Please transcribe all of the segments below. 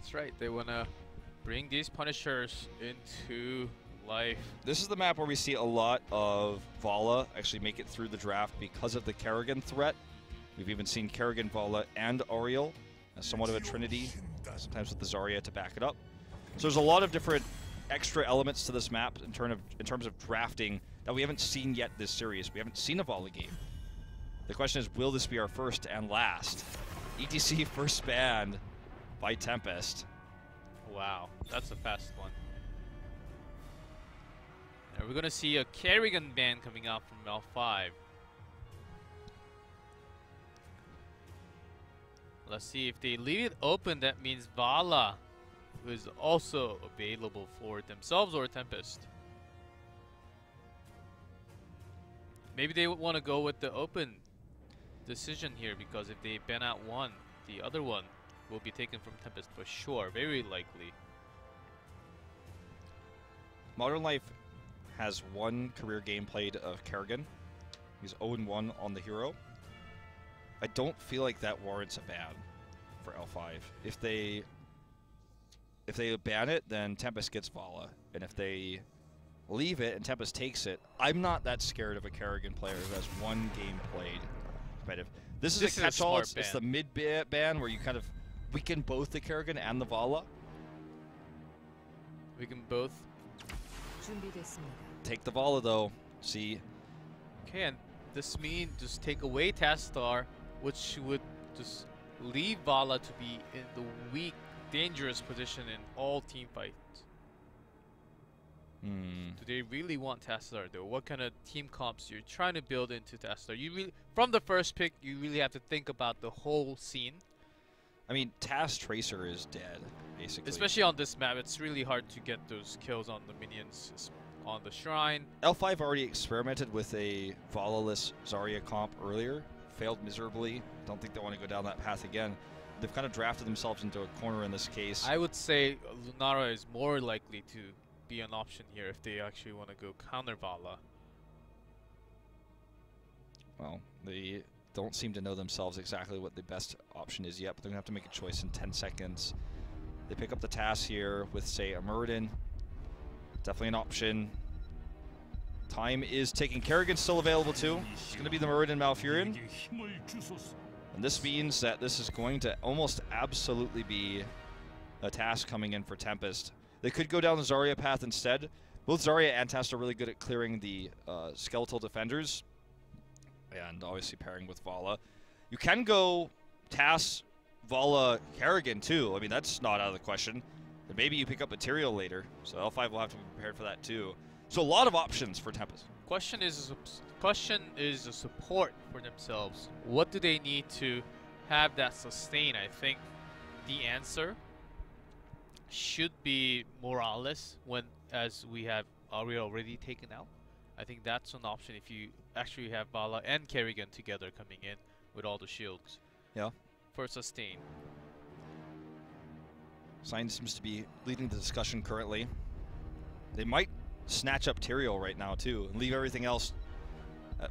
That's right. They want to bring these Punishers into life. This is the map where we see a lot of Vala actually make it through the draft because of the Kerrigan threat. We've even seen Kerrigan, Vala, and Ariel as somewhat of a trinity, sometimes with the Zarya to back it up. So there's a lot of different extra elements to this map in terms of drafting that we haven't seen yet this series. We haven't seen a Vala game. The question is, will this be our first and last? ETC first banned by Tempest. Wow, that's a fast one. Now we're going to see a Kerrigan ban coming out from L5. Let's see, if they leave it open, that means Vala is also available for themselves or Tempest. Maybe they would want to go with the open decision here, because if they ban out one, the other one will be taken from Tempest for sure, very likely. Modern Life has one career game played of Kerrigan. He's 0-1 on the hero. I don't feel like that warrants a ban for L5. If they ban it, then Tempest gets Vala. And if they leave it and Tempest takes it, I'm not that scared of a Kerrigan player who has one game played competitive. This is a catch-all. It's the mid ban where you kind of weaken both the Kerrigan and the Vala. We can both take the Vala though. See. Okay, and this means just take away Tastar, which would just leave Vala to be in the weak, dangerous position in all team fights. Do they really want Tastar though? What kind of team comps you're trying to build into Tastar? You really, from the first pick, you really have to think about the whole scene. I mean, TAS Tracer is dead, basically. Especially on this map, it's really hard to get those kills on the minions on the shrine. L5 already experimented with a Vala-less Zarya comp earlier, failed miserably. Don't think they want to go down that path again. They've kind of drafted themselves into a corner in this case. I would say Lunara is more likely to be an option here if they actually want to go counter Vala. Well, they don't seem to know themselves exactly what the best option is yet, but they're going to have to make a choice in 10 seconds. They pick up the task here with, say, a Muradin. Definitely an option. Time is ticking. Kerrigan's still available too. It's going to be the Muradin Malfurion. And this means that this is going to almost absolutely be a task coming in for Tempest. They could go down the Zarya path instead. Both Zarya and Tast are really good at clearing the skeletal defenders, and obviously pairing with Vala. You can go Tast, Vala, Kerrigan too. I mean, that's not out of the question. And maybe you pick up material later, so L5 will have to be prepared for that too. So a lot of options for Tempest. Question is a support for themselves. What do they need to have that sustain? I think the answer should be Morales, as we have Ariel already taken out. I think that's an option if you actually have Vala and Kerrigan together coming in with all the shields. Yeah. For sustain. Sign seems to be leading the discussion currently. They might snatch up Tyrael right now too and leave everything else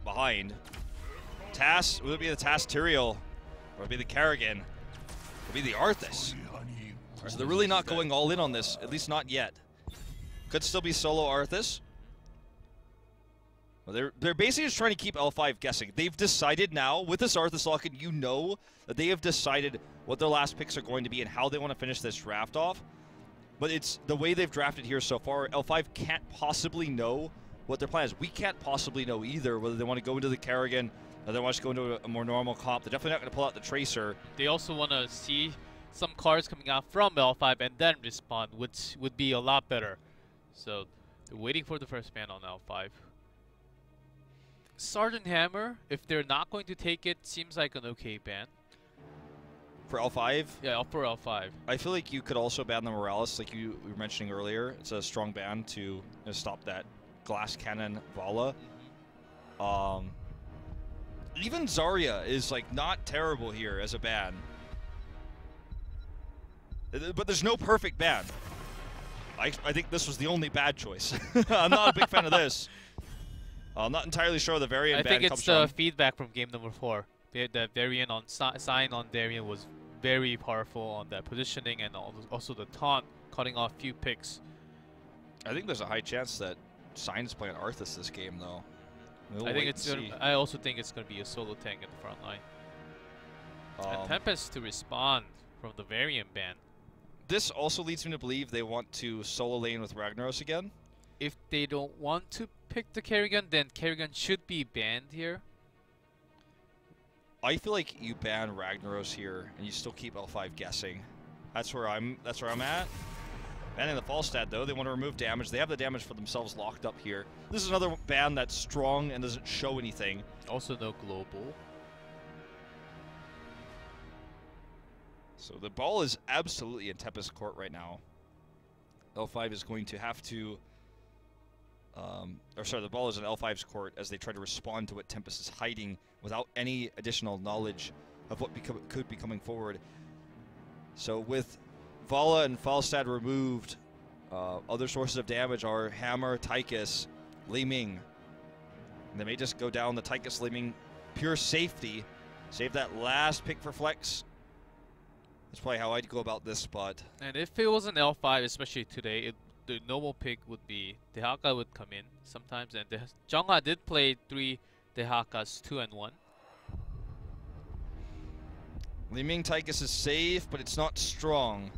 behind. TAS, will it be the TAS Tyrael? Or will it be the Kerrigan? Will it be the Arthas? So they're really not going all in on this, at least not yet. Could still be solo Arthas. Well, they're basically just trying to keep L5 guessing. They've decided now, with this Arthas lock, and you know that they have decided what their last picks are going to be and how they want to finish this draft off. But it's the way they've drafted here so far. L5 can't possibly know what their plan is. We can't possibly know either whether they want to go into the Kerrigan or they want to go into a more normal comp. They're definitely not going to pull out the Tracer. They also want to see some cards coming out from L5 and then respond, which would be a lot better. So they're waiting for the first ban on L5. Sergeant Hammer, if they're not going to take it, seems like an okay ban. For L5? Yeah, for L5. I feel like you could also ban the Morales, like you were mentioning earlier. It's a strong ban to stop that glass cannon Vala. Even Zarya is like not terrible here as a ban. But there's no perfect ban. I think this was the only bad choice. I'm not a big fan of this. I'm not entirely sure the variant ban I think comes it's the feedback from game number 4. The variant on sign on variant was very powerful on that positioning and also the taunt, cutting off few picks. I think there's a high chance that Sign's playing Arthas this game, though. I also think it's gonna be a solo tank in the front line. And Tempest to respond from the variant ban. This also leads me to believe they want to solo lane with Ragnaros again. If they don't want to pick the Kerrigan, then Kerrigan should be banned here. I feel like you ban Ragnaros here and you still keep L5 guessing. That's where I'm at. Banning the Falstad though, they want to remove damage. They have the damage for themselves locked up here. This is another ban that's strong and doesn't show anything. Also no global. So the ball is absolutely in Tempest's court right now. L5 is going to have to the ball is in L5's court as they try to respond to what Tempest is hiding without any additional knowledge of what could be coming forward. So with Vala and Falstad removed, other sources of damage are Hammer, Tychus, Li Ming. And they may just go down the Tychus Li Ming pure safety. Save that last pick for Flex. That's probably how I'd go about this spot. And if it was an L5, especially today, the normal pick would be Dehaka would come in sometimes, and Jungha did play 3 Dehakas 2 and 1. Li Ming Tychus is safe, but it's not strong.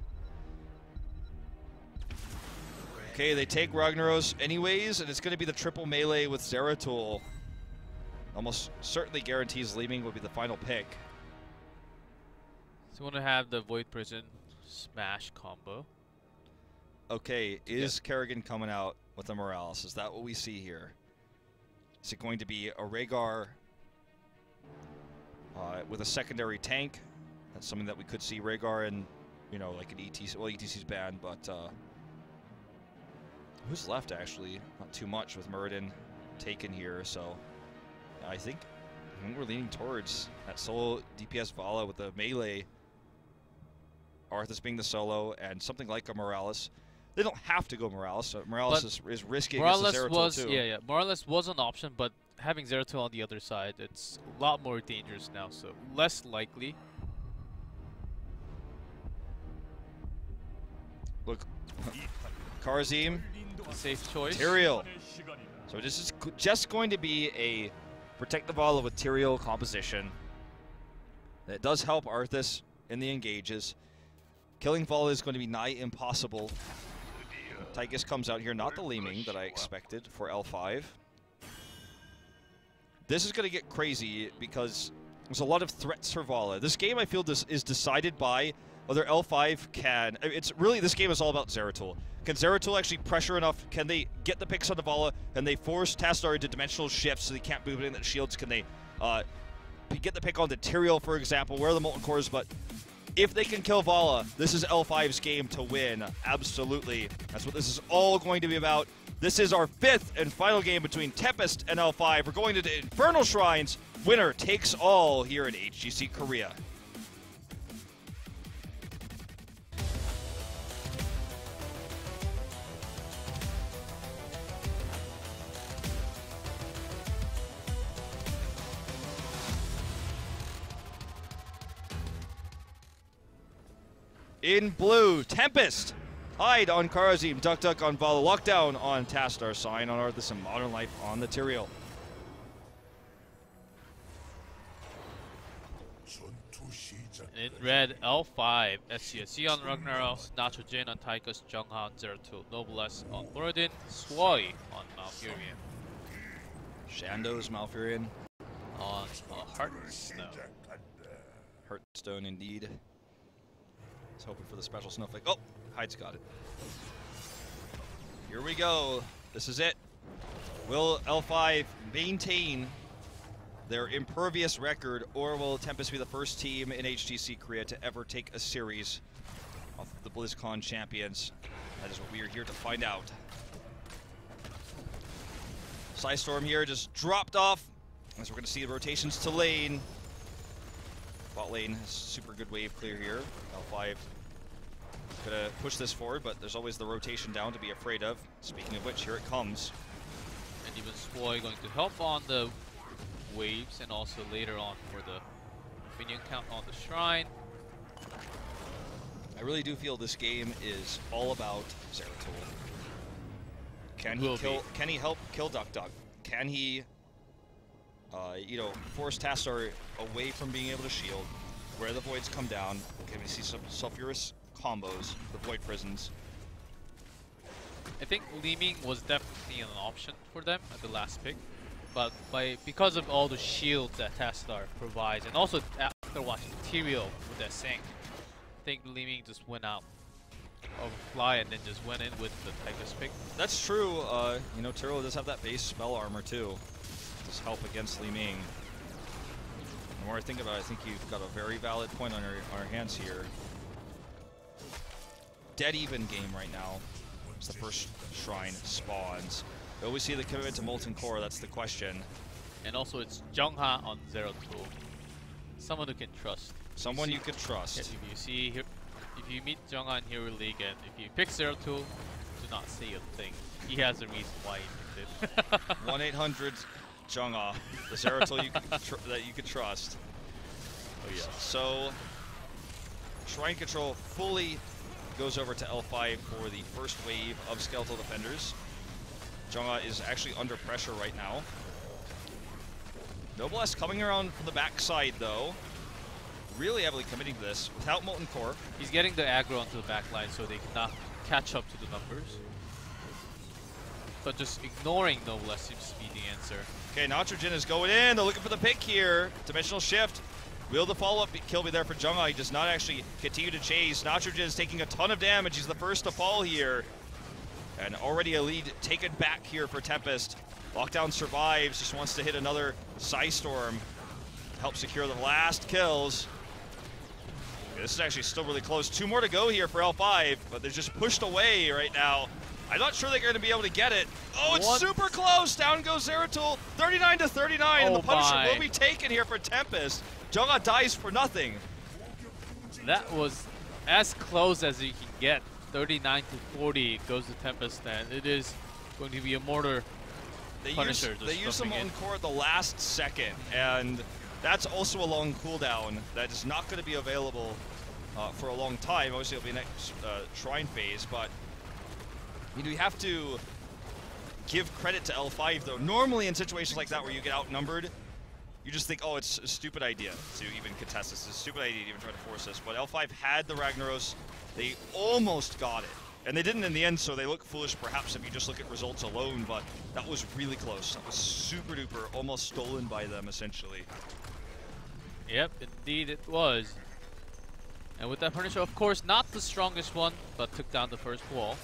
Okay, they take Ragnaros anyways, and it's going to be the triple melee with Zeratul. Almost certainly guarantees Li Ming will be the final pick. So you want to have the Void Prison smash combo. Okay, is Kerrigan coming out with a Morales? Is that what we see here? Is it going to be a Rhaegar with a secondary tank? That's something that we could see. Rhaegar and, you know, like an ETC. Well, ETC's banned, but who's left actually? Not too much with Muradin taken here, so I think we're leaning towards that solo DPS Vala with the melee. Arthas being the solo and something like a Morales. They don't have to go Morales. So Morales is risky against the Zeratul too. Yeah. Morales was an option, but having Zeratul on the other side, it's a lot more dangerous now, so less likely. Look, Karazim, safe choice. Tyrael. So this is just going to be a protect the Vala with Tyrael composition. That does help Arthas in the engages. Killing Vala is going to be nigh impossible. Tychus comes out here, not the Li Ming that I expected for L5. This is going to get crazy because there's a lot of threats for Vala. This game, I feel, is decided by whether L5 can... It's really, this game is all about Zeratul. Can Zeratul actually pressure enough? Can they get the picks on the Vala? And they force Tassadar into dimensional shifts so they can't move in the shields? Can they get the pick onto Tyrael, for example? Where are the Molten Cores? But if they can kill Vala, this is L5's game to win. Absolutely. That's what this is all going to be about. This is our 5th and final game between Tempest and L5. We're going to the Infernal Shrines. Winner takes all here in HGC Korea. In blue, Tempest. Hide on Karazim, Duck on Vala, Lockdown on Tassadar, Sign on Arthas, and Modern Life on the Tyrael. In red, L5, SCSC on Ragnaros, Nacho on Tychus, Jungha on Zeratul, Noblesse on Muradin, Swoi on Malfurion. Shando's Malfurion. On Heartstone. Heartstone indeed. I was hoping for the special snowflake. Oh, Hyde's got it. Here we go. This is it. Will L5 maintain their impervious record, or will Tempest be the first team in HGC Korea to ever take a series off the BlizzCon champions? That is what we are here to find out. Psystorm here just dropped off, as we're going to see the rotations to lane. Bot lane has super good wave clear here. L5 gonna push this forward, but there's always the rotation down to be afraid of. Speaking of which, here it comes. And even Swoi going to help on the waves and also later on for the minion count on the shrine. I really do feel this game is all about Zeratul. Can he help kill Duck Duck? Can he, you know, force Tastar away from being able to shield? Where the Voids come down? Can we see some sulfurous combos, the Void Prisons? I think Li-Ming was definitely an option for them at the last pick, but because of all the shields that Tastar provides, and also after watching Tyrael with that sync, I think Li-Ming just went out of fly and then just went in with the Tychus pick. That's true. You know, Tyrael does have that base spell armor too. Just help against Li-Ming. The more I think about it, I think you've got a very valid point on our hands here. Dead even game right now. As the first shrine spawns. Will we see the commitment to Molten Core? That's the question. And also it's Jungha on Zeratul. Someone who can trust. Someone you could trust. If you see here, if you meet Jungha in Hero League and if you pick Zeratul, do not say a thing. He has a reason why he picked it. 1-800 Jungha, the Zeratul that you could trust. Oh yeah. So Shrine Control fully goes over to L5 for the first wave of Skeletal Defenders. Jungha is actually under pressure right now. Noblesse coming around from the backside though. Really heavily committing to this without Molten Core. He's getting the aggro onto the back line so they cannot catch up to the numbers. But just ignoring Noblesse seems to be the answer. Okay, Nitrogen is going in. They're looking for the pick here. Dimensional Shift. Will the follow-up kill be there for Jungha? He does not actually continue to chase. Nitrogen is taking a ton of damage. He's the first to fall here. And already a lead taken back here for Tempest. Lockdown survives. Just wants to hit another Psystorm to help secure the last kills. Okay, this is actually still really close. 2 more to go here for L5, but they're just pushed away right now. I'm not sure they're going to be able to get it. Oh, it's super close. Down goes Zeratul. 39-39, and the Punisher will be taken here for Tempest. Jungha dies for nothing. That was as close as you can get. 39-40 goes to Tempest, and it is going to be a mortar Punisher. They use the Molten Core at the last second, and that's also a long cooldown that is not going to be available for a long time. Obviously, it'll be next Shrine phase, but you know, you have to give credit to L5, though. Normally, in situations like that where you get outnumbered, you just think, oh, it's a stupid idea to even contest this. It's a stupid idea to even try to force this. But L5 had the Ragnaros. They almost got it. And they didn't in the end, so they look foolish perhaps if you just look at results alone, but that was really close. That was super duper, almost stolen by them, essentially. Yep, indeed it was. And with that Punisher, of course, not the strongest one, but took down the first wall.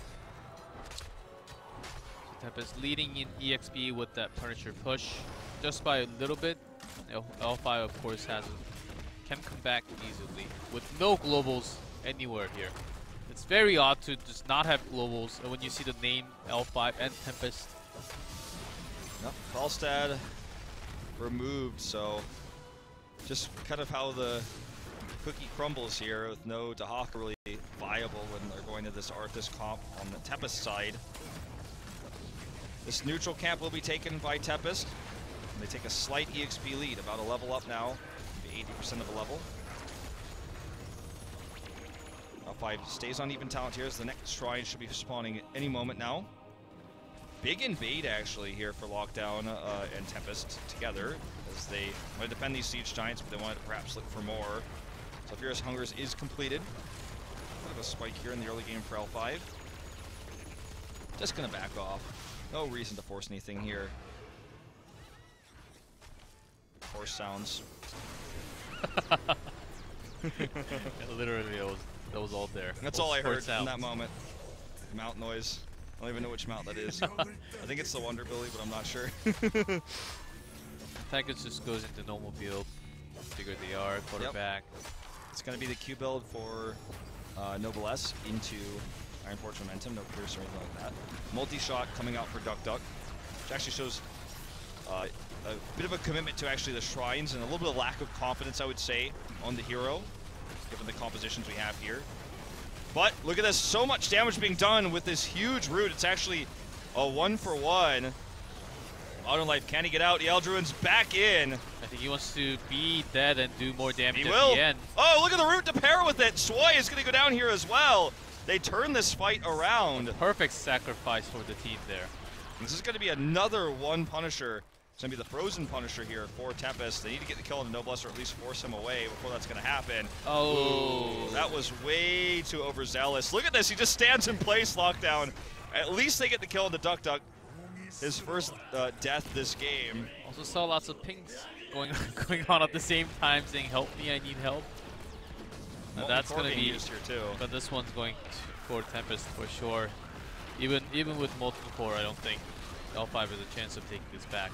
So Tempest leading in EXP with that Punisher push, just by a little bit. L5, of course, can come back easily with no globals anywhere here. It's very odd to just not have globals, and when you see the name L5 and Tempest. Nope, Falstad removed, so just kind of how the cookie crumbles here with no Dahak really viable when they're going to this Arthas comp on the Tempest side. This neutral camp will be taken by Tempest. They take a slight EXP lead, about a level up now, maybe 80% of a level. L5 stays on even talent here as the next shrine should be spawning at any moment now. Big invade actually here for Lockdown and Tempest together as they want to defend these Siege Giants, but they wanted to perhaps look for more. So Furious Hungers is completed. Bit of a spike here in the early game for L5. Just gonna back off. No reason to force anything here. Horse sounds. Literally, that was all there. That's all I heard in that moment. Mount noise. I don't even know which mount that is. I think it's the Wonder Billy, but I'm not sure. Tychus just goes into normal build. Figure the R, quarterback. Yep. It's going to be the Q build for Noblesse into Iron Forge Momentum. No Pierce or anything like that. Multi-shot coming out for Duck Duck, which actually shows a bit of a commitment to actually the shrines and a little bit of lack of confidence, I would say, on the hero, given the compositions we have here. But look at this, so much damage being done with this huge root. It's actually a 1-for-1. Modern Life, can he get out? Eldruin's back in. I think he wants to be dead and do more damage He at will. the end. Oh, look at the route to pair with it. Swoi is going to go down here as well. They turn this fight around. Perfect sacrifice for the team there. This is going to be another one Punisher. It's going to be the Frozen Punisher here for Tempest. They need to get the kill on the Noblesse or at least force him away before that's going to happen. Oh. Ooh, that was way too overzealous. Look at this. He just stands in place, lockdown. At least they get the kill on the Duck Duck. His first death this game. Also saw lots of pings going on at the same time, saying, "Help me, I need help." And that's going to be used here too. But this one's going for Tempest for sure. Even with multiple core, I don't think L5 has a chance of taking this back.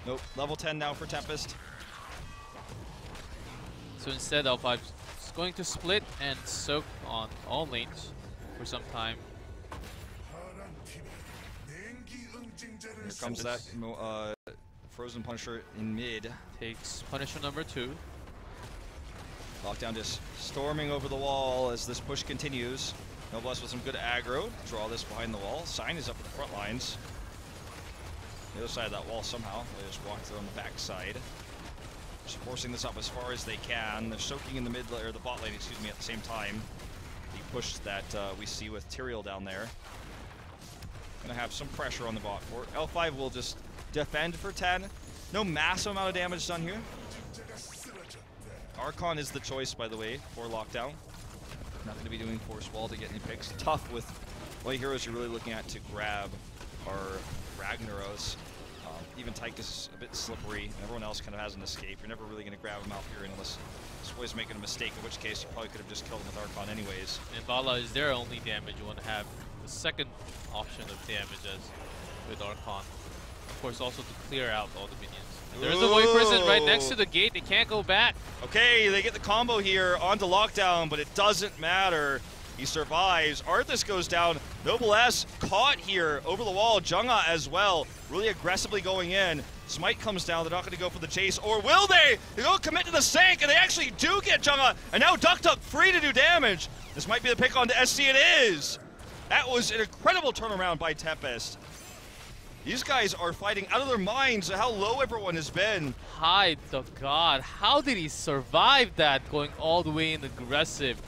Nope. Level 10 now for Tempest. So instead, L5 is going to split and soak on all lanes for some time. Here comes that Frozen Punisher in mid. Takes Punisher number 2. Lockdown just storming over the wall as this push continues. Noblesse with some good aggro. Draw this behind the wall. Sign is up at the front lines. The other side of that wall somehow. They just walk through on the back side. Just forcing this up as far as they can. They're soaking in the mid or the bot lane, excuse me, at the same time. The push that we see with Tyrael down there. Gonna have some pressure on the bot fort. L5 will just defend for 10. No massive amount of damage done here. Archon is the choice, by the way, for lockdown. Not going to be doing force wall to get any picks. Tough with only heroes you're really looking at to grab are Ragnaros. Even Tychus is a bit slippery. Everyone else kind of has an escape. You're never really going to grab him out here unless Swoi's making a mistake, in which case you probably could have just killed him with Archon anyways. And Vala is their only damage. You want to have the second option of damage as with Archon. Of course, also to clear out all the minions. And there's the Void Prison right next to the gate. They can't go back. Okay, they get the combo here onto lockdown, but it doesn't matter. He survives. Arthas goes down. Noblesse caught here over the wall. Junga as well, really aggressively going in. Smite comes down. They're not going to go for the chase, or will they? They don't commit to the sank, and they actually do get Junga. And now Duck Duck free to do damage. This might be the pick on the SC. It is. That was an incredible turnaround by Tempest. These guys are fighting out of their minds at how low everyone has been. Hyde, the god. How did he survive that, going all the way in aggressive?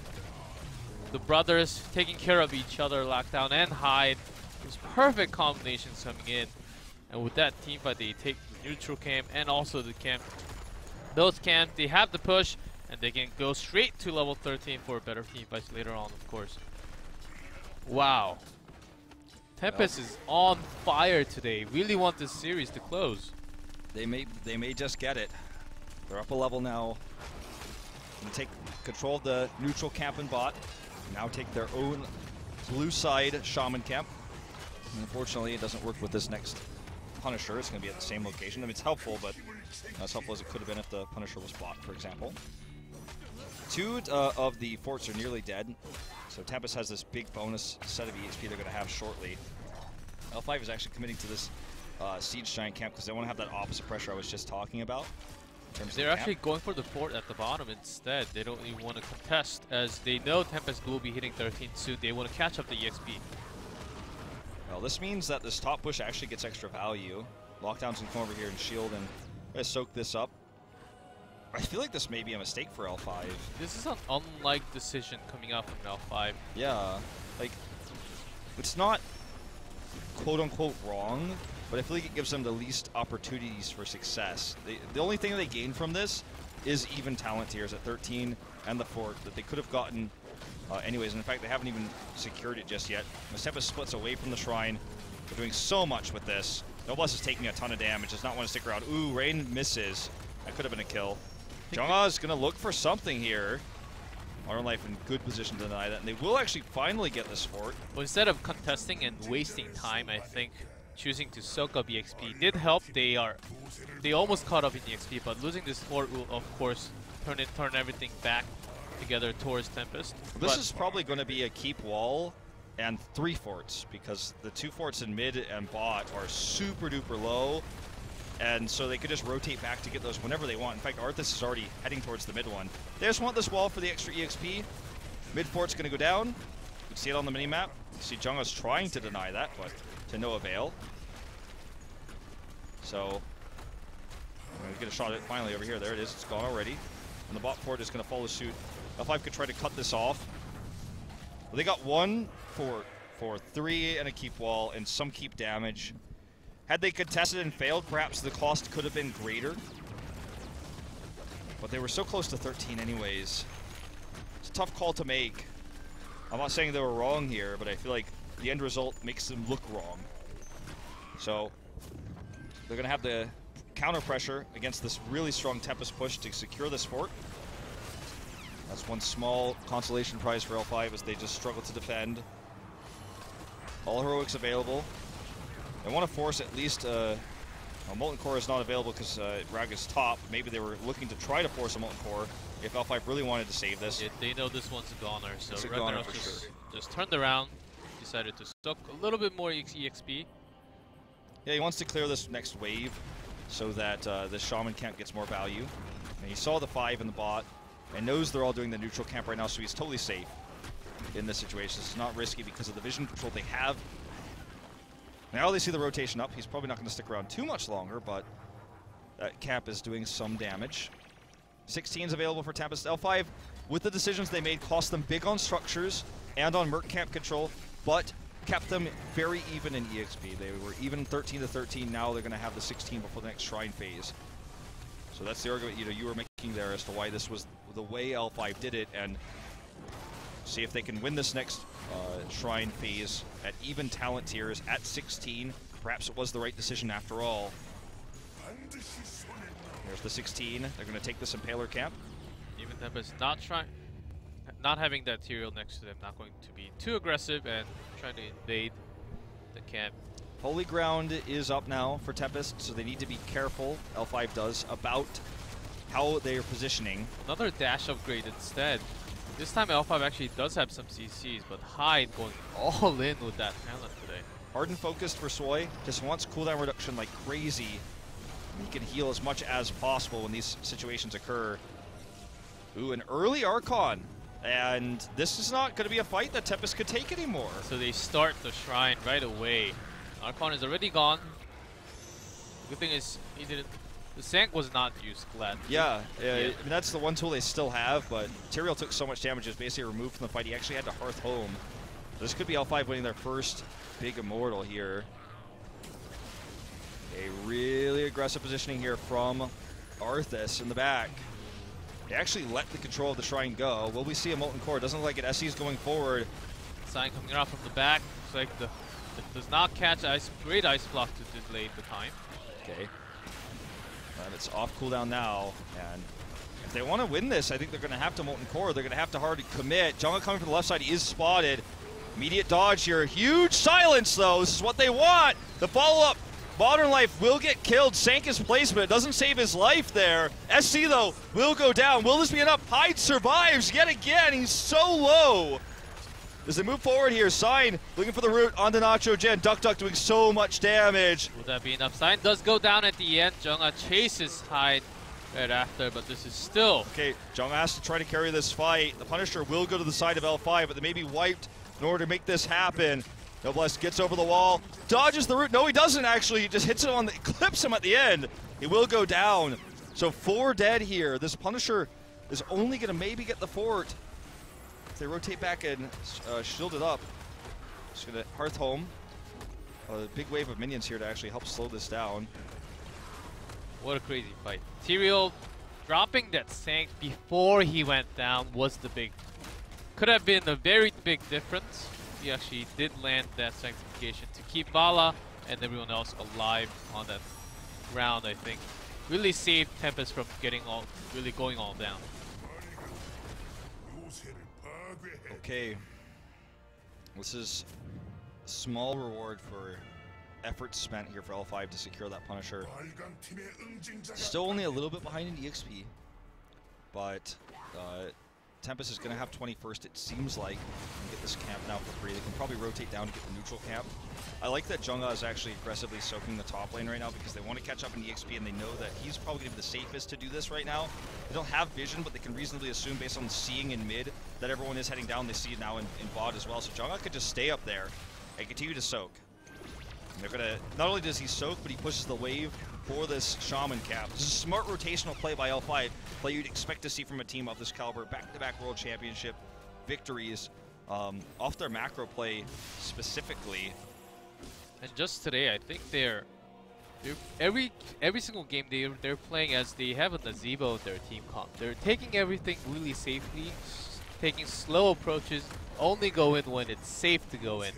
The brothers taking care of each other, Lockdown and Hyde. There's perfect combinations coming in. And with that team fight, they take the neutral camp and also the camp. Those camps, they have the push, and they can go straight to level 13 for better team fights later on, of course. Wow. Tempest is on fire today. Really want this series to close. They may just get it. They're up a level now. Gonna take control of the neutral camp and bot. Now take their own blue side shaman camp. And unfortunately, it doesn't work with this next Punisher. It's gonna be at the same location. I mean, it's helpful, but not as helpful as it could have been if the Punisher was bot, for example. Two of the forts are nearly dead. So Tempest has this big bonus set of EXP they're going to have shortly. L5 is actually committing to this Siege Giant camp because they want to have that opposite pressure I was just talking about. They're actually going for the fort at the bottom instead. They don't even want to contest, as they know Tempest will be hitting 13 soon. They want to catch up the EXP. Well, this means that this top push actually gets extra value. Lockdown's going to come over here and shield and soak this up. I feel like this may be a mistake for L5. This is an unlike decision coming out from L5. Yeah, like, it's not quote-unquote wrong, but I feel like it gives them the least opportunities for success. The only thing they gain from this is even talent tiers at 13 and the fort that they could have gotten anyways. And in fact, they haven't even secured it just yet. Tempest splits away from the shrine. They're doing so much with this. Noblesse is taking a ton of damage, does not want to stick around. Ooh, Rain misses. That could have been a kill. Junga is going to look for something here. Modern Life in good position to deny that, and they will actually finally get this fort. Well, instead of contesting and wasting time, I think choosing to soak up EXP did help. They almost caught up in EXP, but losing this fort will, of course, turn everything back together towards Tempest. This is probably going to be a keep wall and 3 forts, because the 2 forts in mid and bot are super duper low. And so they could just rotate back to get those whenever they want. In fact, Arthas is already heading towards the mid one. They just want this wall for the extra EXP. Mid fort's going to go down. You can see it on the minimap. You see Junga's trying to deny that, but to no avail. So, we're going to get a shot at it finally over here. There it is. It's gone already. And the bot port is going to follow suit. L5 could try to cut this off. Well, they got 1 for 3 and a keep wall and some keep damage. Had they contested and failed, perhaps the cost could have been greater. But they were so close to 13 anyways. It's a tough call to make. I'm not saying they were wrong here, but I feel like the end result makes them look wrong. So they're going to have the counter pressure against this really strong Tempest push to secure this fort. That's one small consolation prize for L5 as they just struggle to defend. All heroics available. They want to force at least Molten Core is not available because Rag is top. Maybe they were looking to try to force a Molten Core if L5 really wanted to save this. Yeah, they know this one's a goner, so it's a goner for sure. Just turned around, decided to stock a little bit more EXP. Yeah, he wants to clear this next wave so that the Shaman camp gets more value. And he saw the 5 in the bot and knows they're all doing the neutral camp right now, so he's totally safe in this situation. It's not risky because of the vision control they have. Now they see the rotation up. He's probably not going to stick around too much longer, but that camp is doing some damage. 16's available for Tempest. L5, with the decisions they made, cost them big on structures and on Merc camp control, but kept them very even in EXP. They were even 13 to 13. Now they're going to have the 16 before the next Shrine phase. So that's the argument you were making there as to why this was the way L5 did it, and see if they can win this next Shrine phase at even talent tiers at 16. Perhaps it was the right decision after all. There's the 16. They're going to take this Impaler camp. Even Tempest not having that Tyrael next to them, not going to be too aggressive and trying to invade the camp. Holy Ground is up now for Tempest, so they need to be careful, L5 does, about how they are positioning. Another dash upgrade instead. This time L5 actually does have some CCs, but Hyde going all in with that talent today. Hard and focused for Soy, just wants cooldown reduction like crazy. He can heal as much as possible when these situations occur. Ooh, an early Archon. And this is not going to be a fight that Tempest could take anymore. So they start the Shrine right away. Archon is already gone. The good thing is he didn't. The Sank was not used gladly. Yeah, I mean, that's the one tool they still have, but Tyrael took so much damage, it was basically removed from the fight. He actually had to Hearth home. This could be L5 winning their first big Immortal here. A really aggressive positioning here from Arthas in the back. They actually let the control of the Shrine go. Will we see a Molten Core? Doesn't look like it. SC's going forward. Sign coming out from the back. Looks like it does not catch ice. Great ice block to delay the time. Okay. And it's off cooldown now. And if they want to win this, I think they're going to have to Molten Core. They're going to have to hard commit. Jungle coming from the left side is spotted. Immediate dodge here. Huge silence, though. This is what they want. The follow-up. Modern Life will get killed. Sank his placement. It doesn't save his life there. SC, though, will go down. Will this be enough? Hyde survives yet again. He's so low. As they move forward here, Sign looking for the root onto Nacho Gen. Duck doing so much damage. Will that be enough? Sign does go down at the end. Junga chases Hyde right after, but this is still... Okay, Junga has to try to carry this fight. The Punisher will go to the side of L5, but they may be wiped in order to make this happen. Noblesse gets over the wall, dodges the root. No, he doesn't actually. He just hits it on the, clips him at the end. He will go down. So 4 dead here. This Punisher is only going to maybe get the fort. If they rotate back and shield it up, just going to Hearth home. A big wave of minions here to actually help slow this down. What a crazy fight. Tyrael dropping that Sank before he went down was the big... Could have been a very big difference. He actually did land that sanctification to keep Vala and everyone else alive on that round, I think. Really saved Tempest from getting going all down. Okay. This is a small reward for efforts spent here for L5 to secure that Punisher. Still only a little bit behind in EXP, but Tempest is going to have 21st, it seems like, and get this camp now for free. They can probably rotate down to get the neutral camp. I like that Junga is actually aggressively soaking the top lane right now because they want to catch up in EXP and they know that he's probably going to be the safest to do this right now. They don't have vision, but they can reasonably assume based on seeing in mid that everyone is heading down. They see it now in bot as well. So Junga could just stay up there and continue to soak. They're gonna, not only does he soak, but he pushes the wave for this Shaman cap. This is a smart rotational play by L5, play you'd expect to see from a team of this caliber. Back-to-back World Championship victories off their macro play specifically. And just today, I think they're every single game they're playing as they have a gazebo of their team comp. They're taking everything really safely, taking slow approaches, only go in when it's safe to go in.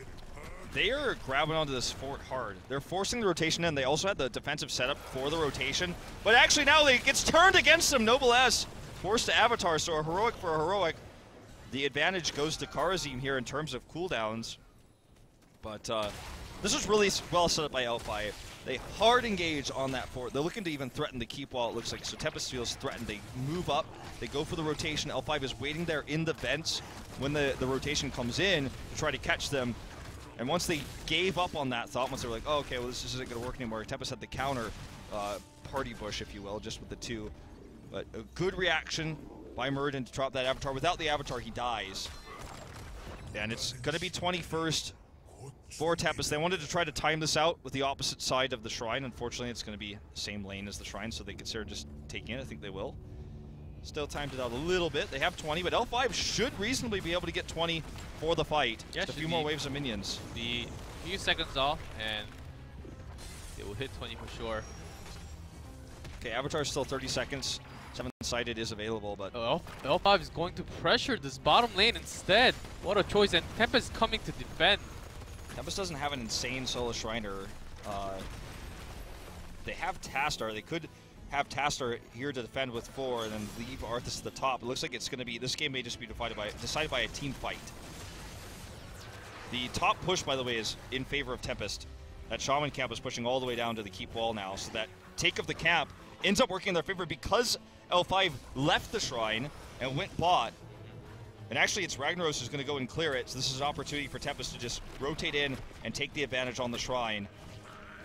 They are grabbing onto this fort hard. They're forcing the rotation in. They also had the defensive setup for the rotation. But actually now it gets turned against them. Noblesse forced to Avatar, so a heroic for a heroic. The advantage goes to Karazim here in terms of cooldowns. But this was really well set up by L5. They hard engage on that fort. They're looking to even threaten the keep wall, it looks like. So Tempest feels threatened. They move up. They go for the rotation. L5 is waiting there in the vents when the rotation comes in to try to catch them. And once they gave up on that thought, once they were like, oh, okay, well, this isn't going to work anymore, Tempest had the counter party bush, if you will, just with the 2. But a good reaction by Muradin to drop that Avatar. Without the Avatar, he dies. And it's going to be 21st for Tempest. They wanted to try to time this out with the opposite side of the Shrine. Unfortunately, it's going to be the same lane as the Shrine, so they consider just taking it. I think they will. Still timed it out a little bit. They have 20, but L5 should reasonably be able to get 20 for the fight. Yeah, just a few more waves of minions. The few seconds off, and they will hit 20 for sure. Okay, Avatar is still 30 seconds. 7-sided is available, but L5 is going to pressure this bottom lane instead. What a choice, and Tempest coming to defend. Tempest doesn't have an insane solo Shriner. They have Tastar. They could have Tastar here to defend with 4 and then leave Arthas at the top. It looks like it's going to be, this game may just be decided by a team fight. The top push, by the way, is in favor of Tempest. That Shaman camp is pushing all the way down to the keep wall now, so that take of the camp ends up working in their favor because L5 left the Shrine and went bot. And actually, it's Ragnaros who's going to go and clear it, so this is an opportunity for Tempest to just rotate in and take the advantage on the Shrine.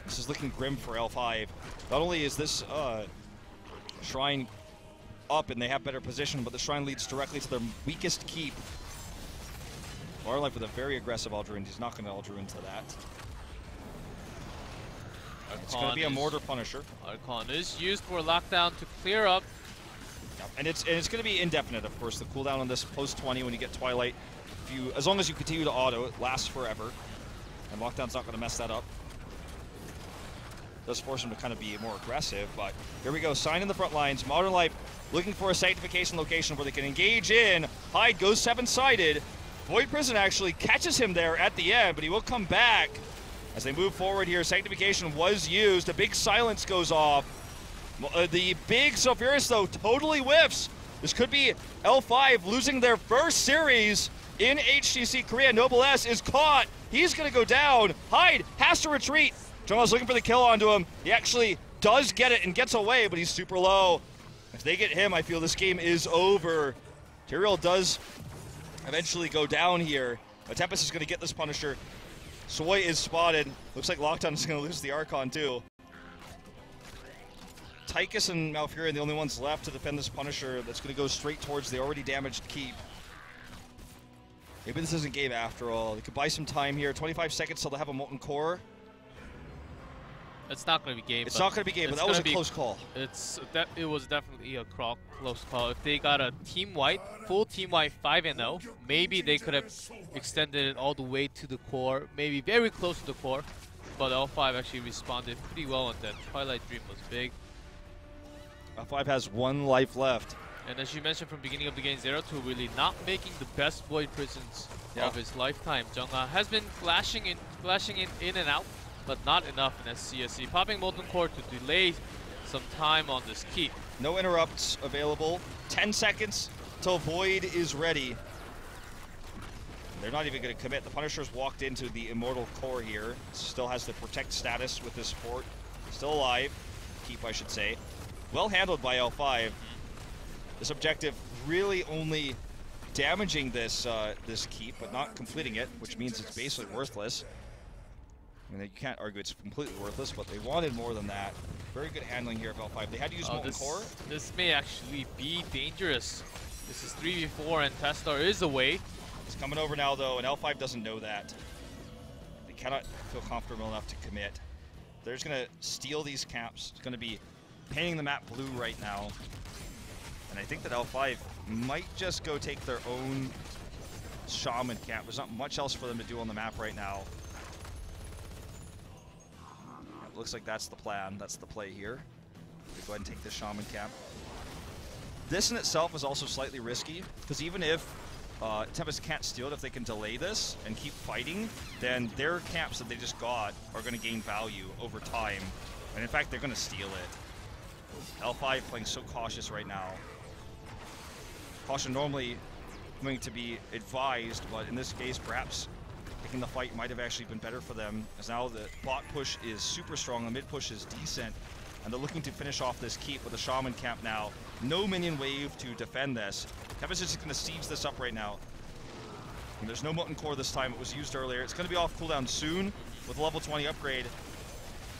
This is looking grim for L5. Not only is this Shrine up and they have better position, but the Shrine leads directly to their weakest keep. Life with a very aggressive Aldruin. He's not going to Aldruin to that. It's going to be a Mortar Punisher. Archon is used for lockdown to clear up. Yep. And it's going to be indefinite, of course. The cooldown on this post 20 when you get Twilight, as long as you continue to auto, it lasts forever. And lockdown's not going to mess that up. Does force him to kind of be more aggressive, but here we go. Sign in the front lines. Modern Life looking for a sanctification location where they can engage in. Hyde goes 7-sided. Void Prison actually catches him there at the end, but he will come back as they move forward here. Sanctification was used. A big silence goes off. The big Sulfuris, though, totally whiffs. This could be L5 losing their first series in HGC Korea. Noblesse is caught. He's going to go down. Hyde has to retreat. Jonah's looking for the kill onto him. He actually does get it and gets away, but he's super low. If they get him, I feel this game is over. Tyrael does eventually go down here. But Tempest is going to get this Punisher. Soy is spotted. Looks like Lockdown is going to lose the Archon too. Tychus and Malfurion are the only ones left to defend this Punisher that's going to go straight towards the already damaged keep. Maybe this isn't game after all. They could buy some time here. 25 seconds till they have a Molten Core. It's not going to be game. It's not going to be game, but that was a close call. It was definitely a close call. If they got a team white, full team white 5-0, maybe they could have extended it all the way to the core, maybe very close to the core. But L5 actually responded pretty well on that. Twilight Dream was big. L5 has 1 life left. And as you mentioned from beginning of the game, 0-2 really not making the best Void Prisons of his lifetime. Jungha has been flashing in and out, but not enough in SCSC. Popping Molten Core to delay some time on this keep. No interrupts available. 10 seconds till Void is ready. They're not even going to commit. The Punisher's walked into the Immortal Core here. Still has the protect status with this fort. Still alive. Keep, I should say. Well handled by L5. This objective really only damaging this this keep, but not completing it, which means it's basically worthless. I mean, you can't argue it's completely worthless, but they wanted more than that. Very good handling here of L5. They had to use Molten Core. This may actually be dangerous. This is 3v4 and Tastar is away. He's coming over now though, and L5 doesn't know that. They cannot feel comfortable enough to commit. They're just going to steal these camps. It's going to be painting the map blue right now. And I think that L5 might just go take their own shaman camp. There's not much else for them to do on the map right now. It looks like that's the plan. That's the play here. They go ahead and take the shaman camp. This in itself is also slightly risky, because even if Tempest can't steal it, if they can delay this and keep fighting, then their camps that they just got are going to gain value over time. And in fact, they're going to steal it. L5 playing so cautious right now. Caution normally going to be advised, but in this case, perhaps picking the fight might have actually been better for them, as now the bot push is super strong, the mid push is decent, and they're looking to finish off this keep with a shaman camp now. No minion wave to defend this. Tempest is just going to siege this up right now. And there's no Molten Core this time. It was used earlier. It's going to be off cooldown soon with a level 20 upgrade.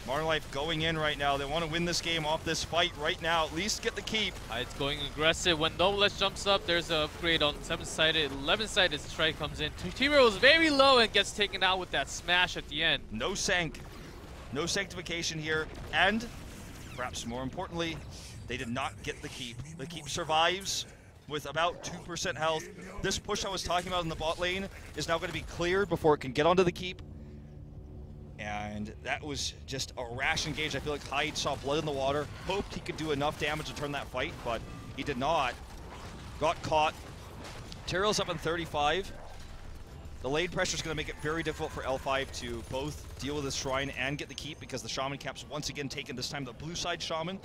Modern Life going in right now. They want to win this game off this fight right now. At least get the keep. It's going aggressive. When Noblesse jumps up, there's an upgrade on 7-sided. 11-sided strike comes in. T-Roll is very low and gets taken out with that smash at the end. No sank. No sanctification here. And perhaps more importantly, they did not get the keep. The keep survives with about 2% health. This push I was talking about in the bot lane is now going to be cleared before it can get onto the keep. And that was just a rash engage. I feel like Hyde saw blood in the water, hoped he could do enough damage to turn that fight, but he did not. Got caught. Tyrell's up in 35. The lane pressure is going to make it very difficult for L5 to both deal with this shrine and get the keep, because the shaman camp's once again taken, this time the blue side shaman.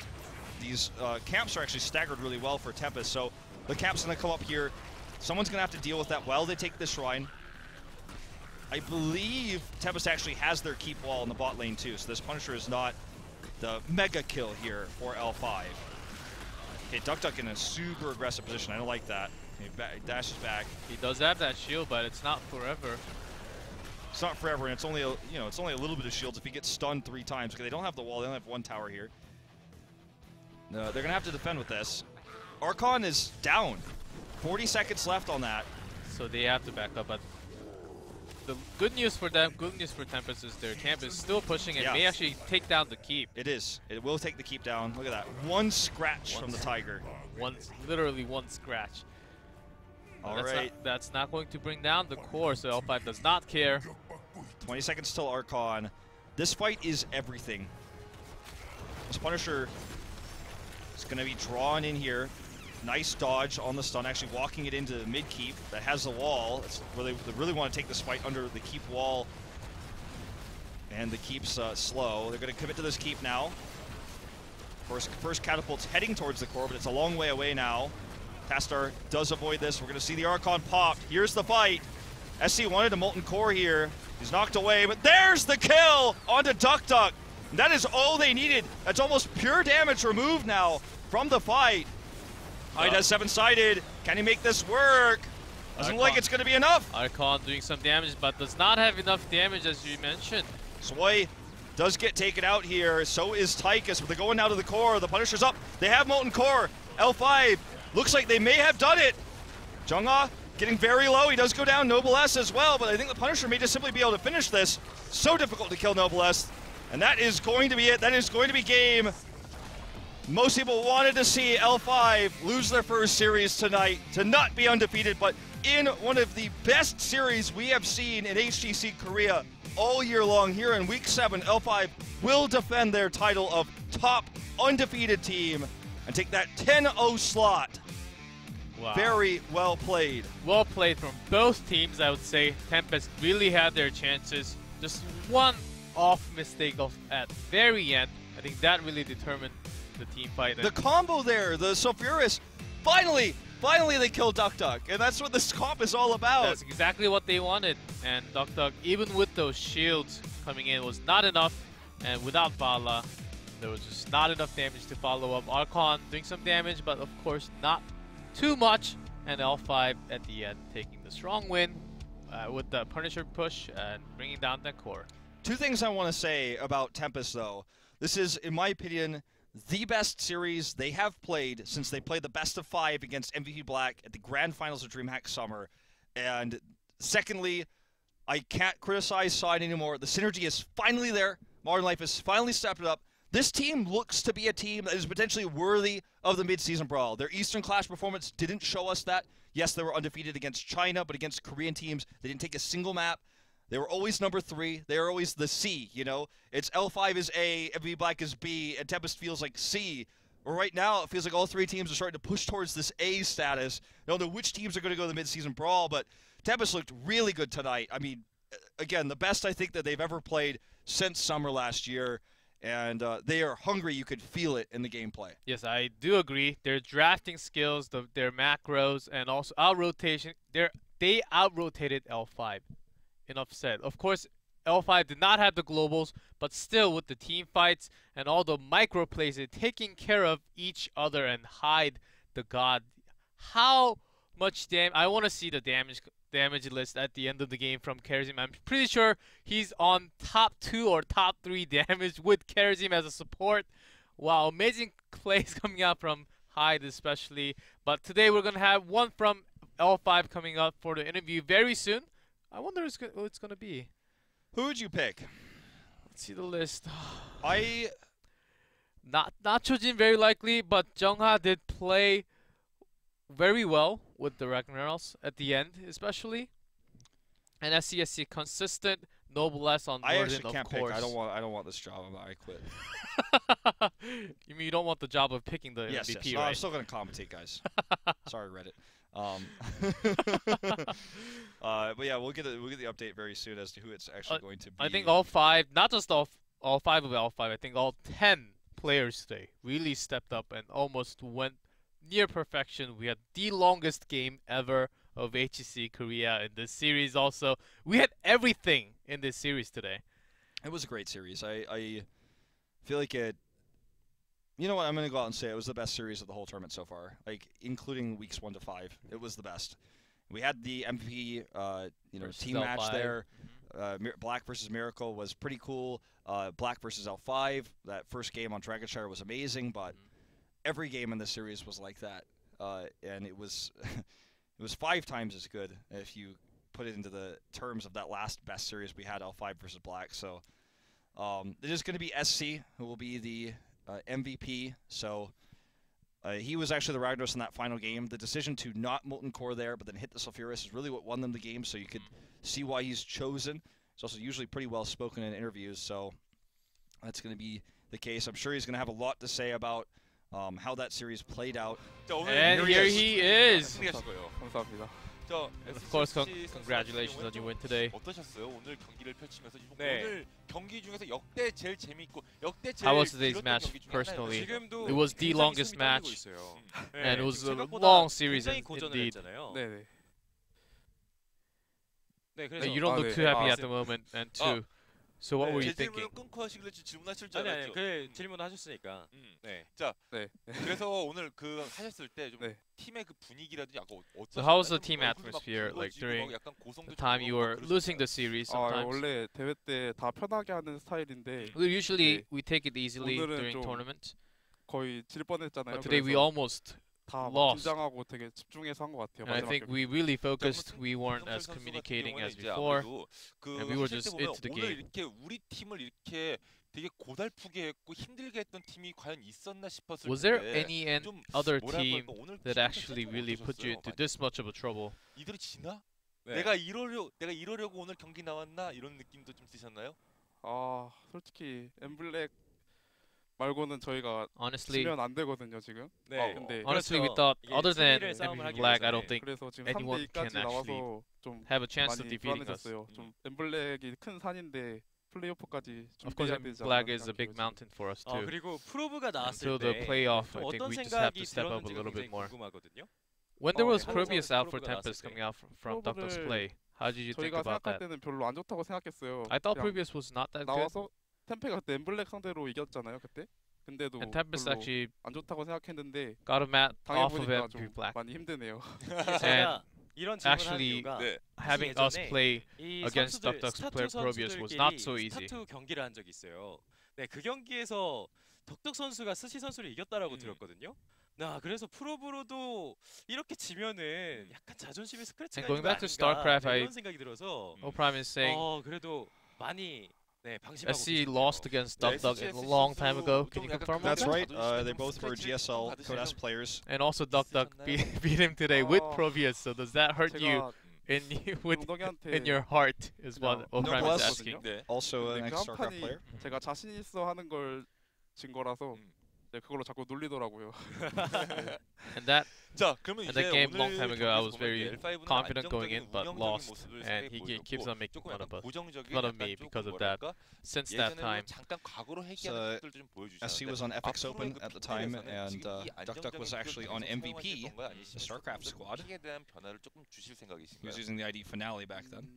These camps are actually staggered really well for Tempest, so the camp's going to come up here. Someone's going to have to deal with that while they take the shrine. I believe Tempest actually has their keep wall in the bot lane too, so this Punisher is not the mega kill here for L5. Okay, Duck in a super aggressive position. I don't like that. He dashes back. He does have that shield, but it's not forever. It's not forever, and it's only it's only a little bit of shields if he gets stunned 3 times, because they don't have the wall. They only have 1 tower here. No, they're gonna have to defend with this. Archon is down. 40 seconds left on that. So they have to back up, but the good news for them, good news for Tempest, is their camp is still pushing and may actually take down the keep. It is. It will take the keep down. Look at that. 1 scratch from the Tiger. Literally 1 scratch. All right. That's not going to bring down the core, so L5 does not care. 20 seconds till Archon. This fight is everything. This Punisher is going to be drawn in here. Nice dodge on the stun, actually walking it into the mid keep that has the wall. It's where they really want to take this fight under the keep wall. And the keep's slow. They're going to commit to this keep now. First catapult's heading towards the core, but it's a long way away now. Tastar does avoid this. We're going to see the Archon popped. Here's the fight. SC wanted a Molten Core here. He's knocked away, but there's the kill onto Duck. That is all they needed. That's almost pure damage removed now from the fight. Hyde has 7-sided. Can he make this work? Doesn't look like it's going to be enough. Archon doing some damage, but does not have enough damage, as you mentioned. Soy does get taken out here. So is Tychus, but they're going now to the core. The Punisher's up. They have Molten Core. L5 looks like they may have done it. Jungha getting very low. He does go down. Noblesse as well, but I think the Punisher may just simply be able to finish this. So difficult to kill Noblesse. And that is going to be it. That is going to be game. Most people wanted to see L5 lose their first series tonight, to not be undefeated, but in one of the best series we have seen in HGC Korea all year long, here in Week 7, L5 will defend their title of top undefeated team and take that 10-0 slot. Wow. Very well played. Well played from both teams, I would say. Tempest really had their chances. Just one off mistake at very end. I think that really determined the team fight. The combo there, the Sulfuris, finally they killed Duck, and that's what this comp is all about. That's exactly what they wanted, and Duck, even with those shields coming in, was not enough, and without Bala, there was just not enough damage to follow up. Archon doing some damage, but of course not too much, and L5 at the end taking the strong win with the Punisher push and bringing down that core. 2 things I want to say about Tempest, though. This is, in my opinion, the best series they have played since they played the best of 5 against MVP Black at the Grand Finals of DreamHack Summer. And secondly, I can't criticize Side anymore. The synergy is finally there. Modern Life has finally stepped it up. This team looks to be a team that is potentially worthy of the mid-season brawl. Their Eastern Clash performance didn't show us that. Yes, they were undefeated against China, but against Korean teams, they didn't take a single map. They were always number 3. They were always the C, you know? It's L5 is A, MV Black is B, and Tempest feels like C. But right now, it feels like all 3 teams are starting to push towards this A status. I don't know which teams are going to go to the mid-season brawl, but Tempest looked really good tonight. I mean, again, the best I think that they've ever played since summer last year. And they are hungry. You could feel it in the gameplay. Yes, I do agree. Their drafting skills, their macros, and also out-rotation, they out-rotated L5. Enough said. Of course, L5 did not have the globals, but still with the team fights and all the micro plays, they're taking care of each other and hide the god. How much damage? I want to see the damage list at the end of the game from Kerazim. I'm pretty sure he's on top 2 or top 3 damage with Kerazim as a support. Wow, amazing plays coming out from Hyde especially. But today we're going to have one from L5 coming up for the interview very soon. I wonder what it's going to be. Who would you pick? Let's see the list. Not Chojin very likely, but Jungha did play very well with the Ragnaros at the end, especially. And SCSC consistent, Noblesse on Norden, I actually can't of course. pick. I don't want this job. I quit. You mean you don't want the job of picking the yes, MVP, yes. No, right? I'm still gonna commentate, guys. Sorry, Reddit. But yeah, we'll get the update very soon as to who it's actually going to be. I think all 5, not just all 5 of L5. I think all 10 players today really stepped up and almost went near perfection. We had the longest game ever of HGC Korea in this series also. We had everything in this series today. It was a great series. I feel like it... You know what? I'm going to go out and say it was the best series of the whole tournament so far. Like, including weeks 1 to 5. It was the best. We had the MVP team L5. match there. Black versus Miracle was pretty cool. Black versus L5. That first game on Dragonshire was amazing, but every game in this series was like that, and it was it was 5 times as good if you put it into the terms of that last best series we had, L5 versus Black. So it is going to be SC who will be the MVP. So he was actually the Ragnaros in that final game. The decision to not Molten Core there, but then hit the Sulfuras is really what won them the game. So you could see why he's chosen. He's also usually pretty well spoken in interviews, so that's going to be the case. I'm sure he's going to have a lot to say about how that series played out. And here he is. 감사합니다. Of course, congratulations on your win today. 어떠셨어요? 오늘 경기를 펼치면서 오늘 경기 중에서 역대 제일 재밌고 역대 제일 How was today's match personally? 지금도 It was the 굉장히 longest 숨이 떨리고 match, 있어요. and it was a 생각보다 long series 굉장히 고전을 indeed. 했잖아요. 네네. 네, 그래서 You don't look 네. too happy at the moment, and 아. so what were you 제 thinking? 질문을 끊고 하시길래 질문하실 줄 알았죠. 그 질문하셨으니까. 네. 자, 네. 그래서 오늘 그 하셨을 때 좀 네. 팀의 그 분위기라든지 약간 So how was the team atmosphere like during the time you were losing the series? Sometimes 원래 대회 때 다 편하게 하는 스타일인데 usually we take it easily 오늘은 during 좀 tournaments, 거의 질 뻔했잖아요. but today we 그래서 almost 다 lost. 긴장하고 되게 집중해서 한 것 같아요. And I 마지막 think 경기. we really focused. We weren't as communicating as before. and we were just into the 오늘 game. 이렇게 우리 팀을 이렇게 되게 고달프게 했고 힘들게 했던 팀이 과연 있었나 싶었을 Was there 텐데 any 좀 other 뭐랄까, team 오늘 that 팀 actually 전체적으로 really put you 어떠셨어요? into this much of a trouble? 이들이 지나? 네. 내가 이러려고 오늘 경기 나왔나 이런 느낌도 좀 드셨나요? 솔직히 엠블랙 말고는 저희가 Honestly, 지면 안 되거든요 지금. 근데 honestly, we thought other than MVP Black, I don't think 그래서 지금 anyone 3대2까지 can 나와서 좀 have a chance of 많이 defeating us. 불안해졌어요. 좀 엠블랙이 큰 산인데 플레이오프까지 Of course, 준비해야 되지 Black 않나 is a big 생각해요, mountain for us too. 그리고 프로브가 나왔을 Until 때 the playoff, 좀 I think 어떤 we just have 생각이 to step up a 들었는지가 little bit 굉장히 more. 궁금하거든요. When there was 한국 Probius 선수 out for 프로브가 Tempest 나왔을 coming out from Duckduck's 프로브를 play, how did you think 저희가 about 생각할 that? 때는 별로 안 좋다고 생각했어요. I thought 그냥 Probius was not that good, 나와서 템페가 그때 엠블랙 상대로 이겼잖아요 그때. 근데도 and Tempest 별로 actually 안 좋다고 생각했는데 got a mat off of 당해보니까 MVP 좀 Black. 많이 힘드네요. 제가 이런 질문을 하는 actually, 이유가 네. Having 사실 us 예전에 play 이 against 선수들, Duckduck's 스타투 player Probius was not so 선수들끼리 easy. 스타투 경기를 한 적이 있어요. 네, 그 경기에서 덕덕 선수가 스시 선수를 이겼다라고 들었거든요. 그래서 프로브로도 이렇게 지면은 약간 자존심의 스크래치가 And going 있는 거 back to 아닌가 StarCraft, 네, 이런 생각이 들어서 Prime is saying 그래도 많이 네, 방심하고 SC 계시네요. lost against 네, DuckDuck SC a long time ago. 좀 Can you 약간 confirm 그런 that? That's right. 자존심에 They 좀 both were 스크래치를 좀 GSL 받으시는 Code S players. And also DuckDuck 있으셨나요? beat him today with 어, Provius. So does that hurt you 제가 in 용덕이한테 in your heart? Is what 그냥 Prime is Plus- asking. 네. Also an 근데 그 ex-StarCraft 한판이 player. 제가 자신 있어 하는 걸 진 거라서 네, 그걸로 자꾸 놀리더라고요. And that 자, 그러면 And 이제 that game long 오늘 time ago, I was 경기에서 very 보면 L5는 confident going in, 안정적인 but 운영적인 lost. 모습을 And 상당히 he keeps 보여줬고 on making 조금 fun 약간 of us, 고정적인 fun of 약간 me 조금 because of that. 뭐랄까 Since that 예전에는 time, 잠깐 과거로 So, 회귀하는 것들 좀 보여주셨는데 SC was on FX Open 앞으로의 그 at the time, 빅매치에서는 and 지금 이 DuckDuck was 안정적인 actually 픽을 on 계속 MVP, 사용하실 건가요? 아니면 the StarCraft squad. 픽에 대한 변화를 조금 주실 He 생각이신가요? was using the ID Finale back then.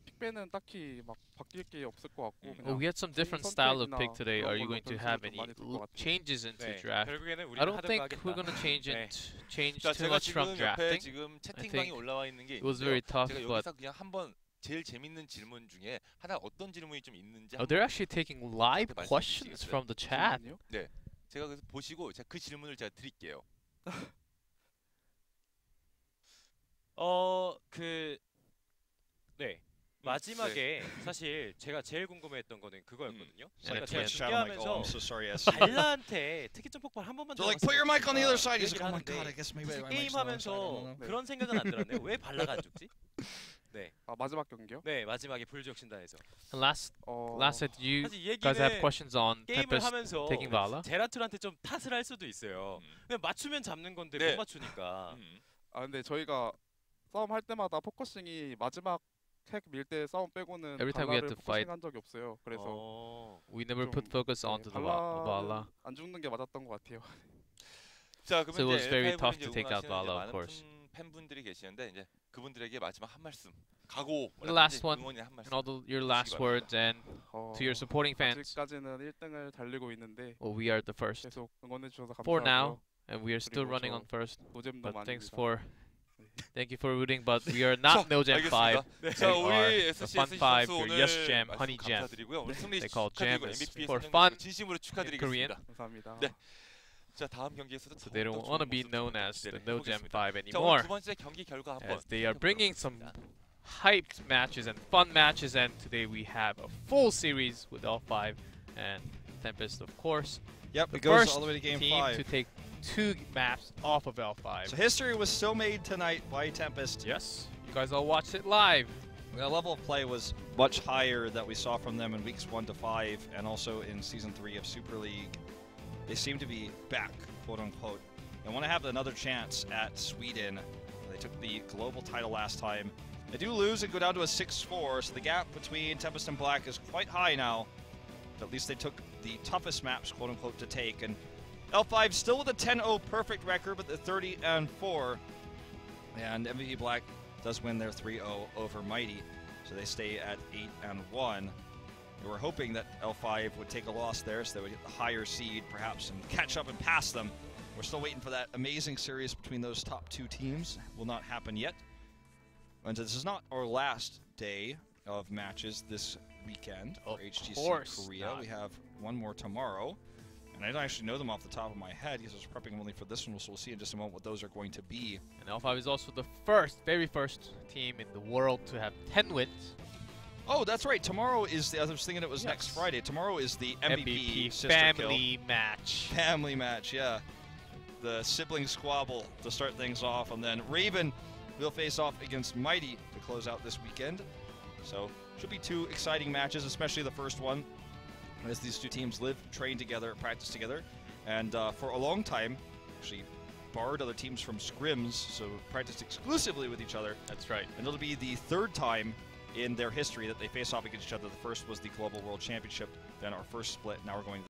픽배는 딱히 막 바뀔 게 없을 것 같고 음. well, 그냥 we had some different 선택이나 style of pick today. 그런 Are you 걸로 going to 변수를 have 좀 any 많이 둘것 같아요. changes into 네, draft? 결국에는 우리는 I don't 하던 think 거 하겠다. we're gonna change 네. change 자, too 제가 much from 지금 옆에 drafting. 지금 채팅방이 think 올라와 있는 게 It was 있는데요. very tough, 제가 but 여기서 그냥 한번 제일 재밌는 질문 중에 하나 어떤 질문이 좀 있는지 oh, 한번 they're actually taking live 말씀해 questions 주시겠어요? from the chat. 질문이요? 제가 그래서 보시고 제가 그 질문을 제가 드릴게요. 네. 마지막에 사실 제가 제일 궁금해했던 거는 그거였거든요. It's like Yeah, 제가 Twitch chat. I'm like, oh, I'm 중계하면서 so sorry, SC. 발라한테 특이점 폭발 한 번만 They're like, 들어갔으면 put your mic on the other 좋겠다. side. He's 그 like, oh my 얘기를 god, I 하는데 guess maybe 사실 my mic's not on the side. I don't 게임하면서 know. 그런 생각은 안 들었네요. 왜 발라가 안 죽지? 아 마지막 경기요? 네, 마지막에 불지역신다에서 And last 어, set, you 사실 이 guys have 얘기는 questions on 게임을 Tempest 하면서 taking Vala. 제라툴한테 좀 탓을 할 수도 있어요. 그냥 맞추면 잡는 건데 네. 못 맞추니까. 아 근데 저희가 싸움 할 때마다 포커싱이 마지막 핵 밀 때 싸움 빼고는 Every time we had 발라를 to fight, 포커싱 한 적이 없어요. 그래서 we never 좀, put focus onto the Vala. 발라는 안 죽는 게 맞았던 것 같아요. 자, So 그러면 it was 이제 very L5를 tough 이제 to take out 응원하시는 Vala, 이제 of 많은 course. 팬분들이 계시는데 이제 그분들에게 마지막 한 말씀, 각오, The last 뭐라든지 one, 응원의 한 말씀. And all your last 바랍니다. words and 어, to your supporting fans. 아직까지는 1등을 달리고 있는데 Well, we are the first 계속 응원해 주셔서 for 감사하고요. now, and we are still 그리고 running 저 on first. 노잼도 But thanks 많습니다. for thank you for rooting, but we are not No Jam 5. 알겠습니다. 자, We are 우리 the SC Fun 선수 5, 오늘 your Yes Jam, 말씀 Honey Jam. 감사드리고요. 오늘 승리 They call jam 축하드리고 is MVP for 선정도 fun 진심으로 Korean. 축하드리겠습니다. 감사합니다. 네. 자, 다음 경기에서도 So they don't 더욱더 want to 좋은 be 모습 known 보여주기를 as the 기대를 No Jam 해보겠습니다. 5 자, 오늘 anymore, 두 번째 경기 결과 한번 as they are bringing some 살펴보겠습니다. hyped matches and fun matches. And today we have a full series with L5 and Tempest, of course. Yep, The it goes first all the way to game team 5. to take 2 maps off of L5. So history was still made tonight by Tempest. Yes, you guys all watched it live. The level of play was much higher that we saw from them in weeks 1 to 5, and also in season 3 of Super League. They seem to be back, quote unquote. They want to have another chance at Sweden. They took the global title last time. They do lose and go down to a 6-4, so the gap between Tempest and Black is quite high now. But at least they took the toughest maps, quote unquote, to take. And L5 still with a 10-0 perfect record, but the 30-4. And MVP Black does win their 3-0 over Mighty, so they stay at 8-1. We were hoping that L5 would take a loss there, so they would get the higher seed, perhaps, and catch up and pass them. We're still waiting for that amazing series between those top 2 teams. Will not happen yet. And this is not our last day of matches this weekend for Of HGC course Korea. not. We have one more tomorrow. And I don't actually know them off the top of my head because I was prepping only for this one, so we'll see in just a moment what those are going to be. And L5 is also the very first team in the world to have 10 wins. Oh, that's right. Tomorrow is the. I was thinking it was next Yes. Friday. Tomorrow is the MVP, sister family match. kill. Family match. Yeah, the sibling squabble to start things off, and then Raven will face off against Mighty to close out this weekend. So should be 2 exciting matches, especially the first one, as these 2 teams live, train together, practice together, and for a long time, actually barred other teams from scrims, so practiced exclusively with each other. That's right. And it'll be the 3rd time in their history that they face off against each other. The first was the Global World Championship, then our first split, now we're going to